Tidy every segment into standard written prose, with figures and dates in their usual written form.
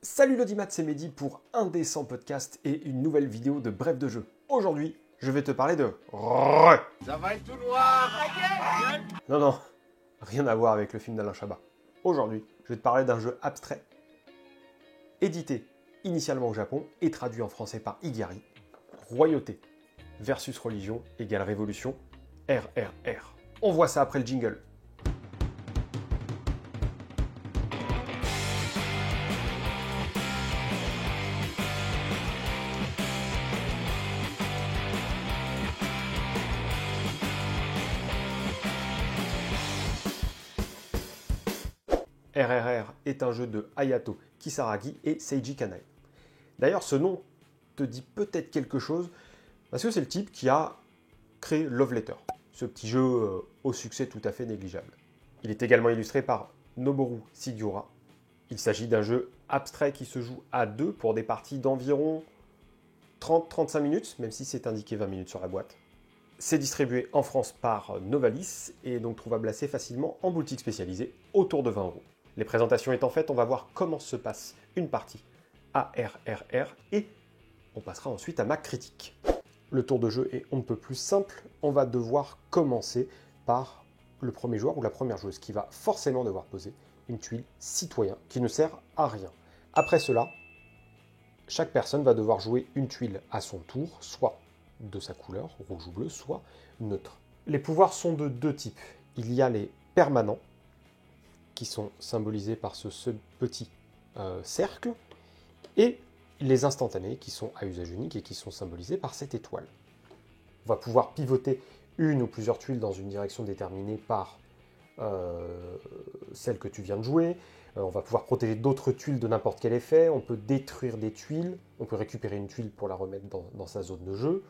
Salut l'audimat, c'est Mehdi pour Indécent Podcast et une nouvelle vidéo de Bref de jeu. Aujourd'hui, je vais te parler de... Ça va être tout noir. Non, rien à voir avec le film d'Alain Chabat. Aujourd'hui, je vais te parler d'un jeu abstrait, édité initialement au Japon et traduit en français par Igari. Royauté versus religion égale révolution, RRR. On voit ça après le jingle. RRR est un jeu de Hayato Kisaragi et Seiji Kanai. D'ailleurs, ce nom te dit peut-être quelque chose, parce que c'est le type qui a créé Love Letter, ce petit jeu au succès tout à fait négligeable. Il est également illustré par Noboru Sugiura. Il s'agit d'un jeu abstrait qui se joue à deux pour des parties d'environ 30-35 minutes, même si c'est indiqué 20 minutes sur la boîte. C'est distribué en France par Novalis et donc trouvable assez facilement en boutique spécialisée autour de 20 €. Les présentations étant faites, on va voir comment se passe une partie à RRR et on passera ensuite à ma critique. Le tour de jeu est on ne peut plus simple. On va devoir commencer par le premier joueur ou la première joueuse qui va forcément devoir poser une tuile citoyen qui ne sert à rien. Après cela, chaque personne va devoir jouer une tuile à son tour, soit de sa couleur, rouge ou bleu, soit neutre. Les pouvoirs sont de deux types. Il y a les permanents, qui sont symbolisés par ce petit cercle, et les instantanés, qui sont à usage unique et qui sont symbolisés par cette étoile. On va pouvoir pivoter une ou plusieurs tuiles dans une direction déterminée par celle que tu viens de jouer. On va pouvoir protéger d'autres tuiles de n'importe quel effet. On peut détruire des tuiles. On peut récupérer une tuile pour la remettre dans sa zone de jeu.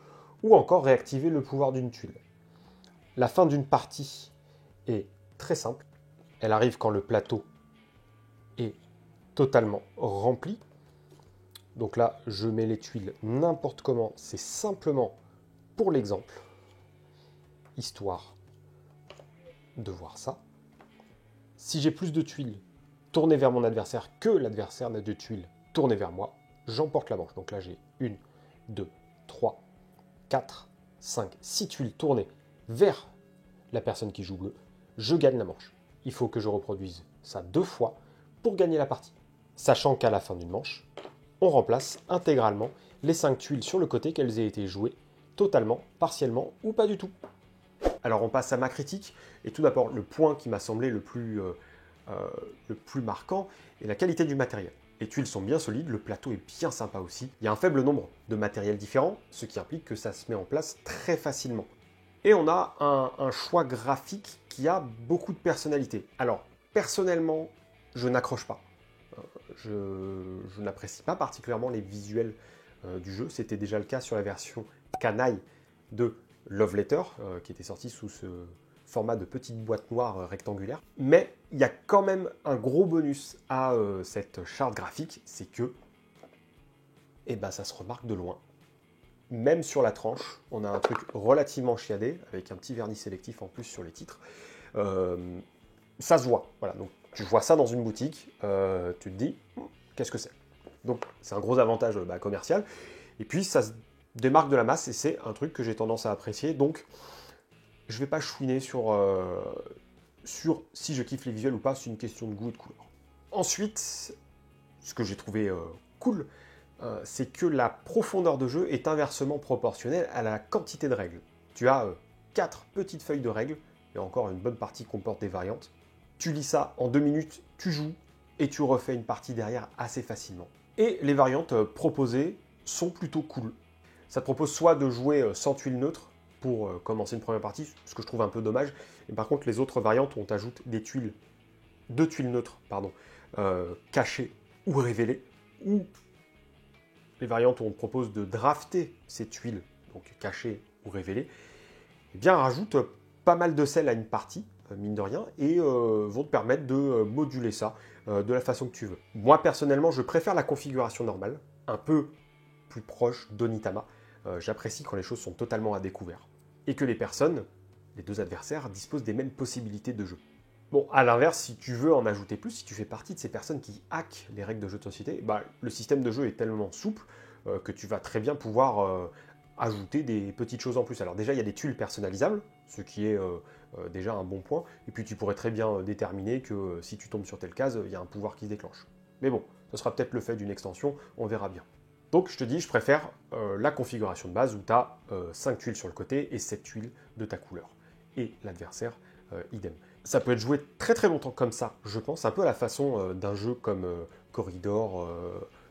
Ou encore réactiver le pouvoir d'une tuile. La fin d'une partie est très simple. Elle arrive quand le plateau est totalement rempli. Donc là, je mets les tuiles n'importe comment. C'est simplement pour l'exemple, histoire de voir ça. Si j'ai plus de tuiles tournées vers mon adversaire que l'adversaire n'a de tuiles tournées vers moi, j'emporte la manche. Donc là, j'ai 1, 2, 3, 4, 5, 6 tuiles tournées vers la personne qui joue bleu. Je gagne la manche. Il faut que je reproduise ça 2 fois pour gagner la partie. Sachant qu'à la fin d'une manche, on remplace intégralement les 5 tuiles sur le côté qu'elles aient été jouées totalement, partiellement ou pas du tout. Alors on passe à ma critique, et tout d'abord le point qui m'a semblé le plus marquant est la qualité du matériel. Les tuiles sont bien solides, le plateau est bien sympa aussi. Il y a un faible nombre de matériels différents, ce qui implique que ça se met en place très facilement. Et on a un choix graphique qui a beaucoup de personnalité. Alors, personnellement, je n'accroche pas. Je n'apprécie pas particulièrement les visuels du jeu. C'était déjà le cas sur la version Kanai de Love Letter, qui était sortie sous ce format de petite boîte noire rectangulaire. Mais il y a quand même un gros bonus à cette charte graphique, c'est que ça se remarque de loin. Même sur la tranche, on a un truc relativement chiadé, avec un petit vernis sélectif en plus sur les titres. Ça se voit, voilà. Donc tu vois ça dans une boutique, tu te dis, qu'est-ce que c'est? Donc c'est un gros avantage commercial. Et puis ça se démarque de la masse et c'est un truc que j'ai tendance à apprécier. Donc je ne vais pas chouiner sur si je kiffe les visuels ou pas, c'est une question de goût et de couleur. Ensuite, ce que j'ai trouvé cool, c'est que la profondeur de jeu est inversement proportionnelle à la quantité de règles. Tu as 4 petites feuilles de règles, et encore une bonne partie comporte des variantes. Tu lis ça en 2 minutes, tu joues, et tu refais une partie derrière assez facilement. Et les variantes proposées sont plutôt cool. Ça te propose soit de jouer sans tuiles neutres pour commencer une première partie, ce que je trouve un peu dommage, et par contre les autres variantes, on t'ajoute deux tuiles neutres, cachées ou révélées, ou les variantes où on te propose de drafter ces tuiles, donc cachées ou révélées, rajoutent pas mal de sel à une partie, mine de rien, et vont te permettre de moduler ça de la façon que tu veux. Moi, personnellement, je préfère la configuration normale, un peu plus proche d'Onitama. J'apprécie quand les choses sont totalement à découvert. Et que les personnes, les deux adversaires, disposent des mêmes possibilités de jeu. Bon, à l'inverse, si tu veux en ajouter plus, si tu fais partie de ces personnes qui hackent les règles de jeu de société, bah, le système de jeu est tellement souple que tu vas très bien pouvoir ajouter des petites choses en plus. Alors déjà, il y a des tuiles personnalisables, ce qui est déjà un bon point, et puis tu pourrais très bien déterminer que si tu tombes sur telle case, il y a un pouvoir qui se déclenche. Mais bon, ce sera peut-être le fait d'une extension, on verra bien. Donc je te dis, je préfère la configuration de base où tu as 5 tuiles sur le côté et 7 tuiles de ta couleur. Et l'adversaire, idem. Ça peut être joué très très longtemps comme ça, je pense, un peu à la façon d'un jeu comme Corridor,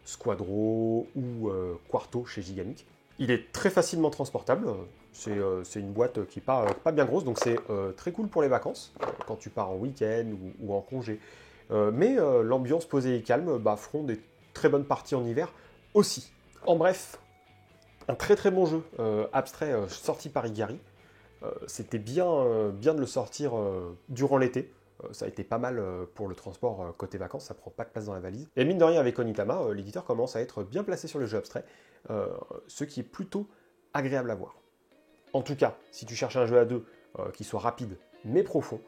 Squadro ou Quarto chez Gigamic. Il est très facilement transportable, c'est une boîte qui n'est pas bien grosse, donc c'est très cool pour les vacances, quand tu pars en week-end ou en congé. Mais l'ambiance posée et calme feront des très bonnes parties en hiver aussi. En bref, un très très bon jeu abstrait sorti par Igari. C'était bien de le sortir durant l'été. Ça a été pas mal pour le transport côté vacances, ça prend pas de place dans la valise. Et mine de rien, avec Onitama, l'éditeur commence à être bien placé sur le jeu abstrait, ce qui est plutôt agréable à voir. En tout cas, si tu cherches un jeu à deux qui soit rapide mais profond,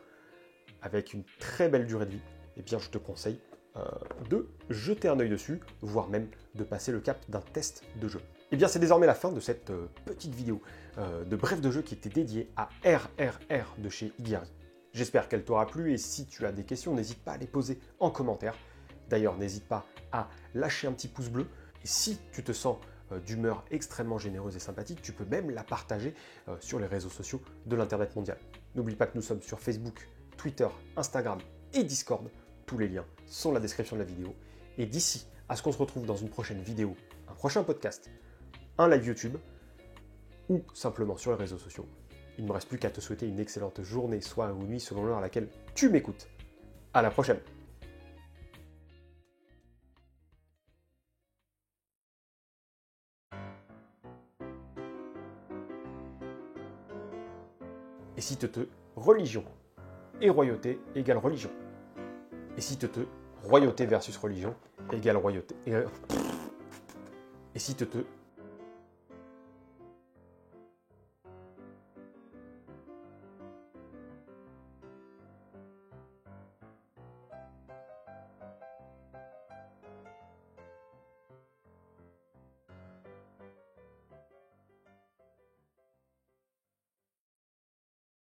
avec une très belle durée de vie, eh bien je te conseille de jeter un œil dessus, voire même de passer le cap d'un test de jeu. Et bien c'est désormais la fin de cette petite vidéo de bref de jeu qui était dédiée à RRR de chez Igari. J'espère qu'elle t'aura plu et si tu as des questions, n'hésite pas à les poser en commentaire. D'ailleurs, n'hésite pas à lâcher un petit pouce bleu. Et si tu te sens d'humeur extrêmement généreuse et sympathique, tu peux même la partager sur les réseaux sociaux de l'Internet mondial. N'oublie pas que nous sommes sur Facebook, Twitter, Instagram et Discord. Tous les liens sont dans la description de la vidéo. Et d'ici à ce qu'on se retrouve dans une prochaine vidéo, un prochain podcast, un live YouTube ou simplement sur les réseaux sociaux, il ne me reste plus qu'à te souhaiter une excellente journée, soirée ou nuit selon l'heure à laquelle tu m'écoutes. À la prochaine! Et si te religion et royauté égale religion? Et si te royauté versus religion égale royauté? Et si te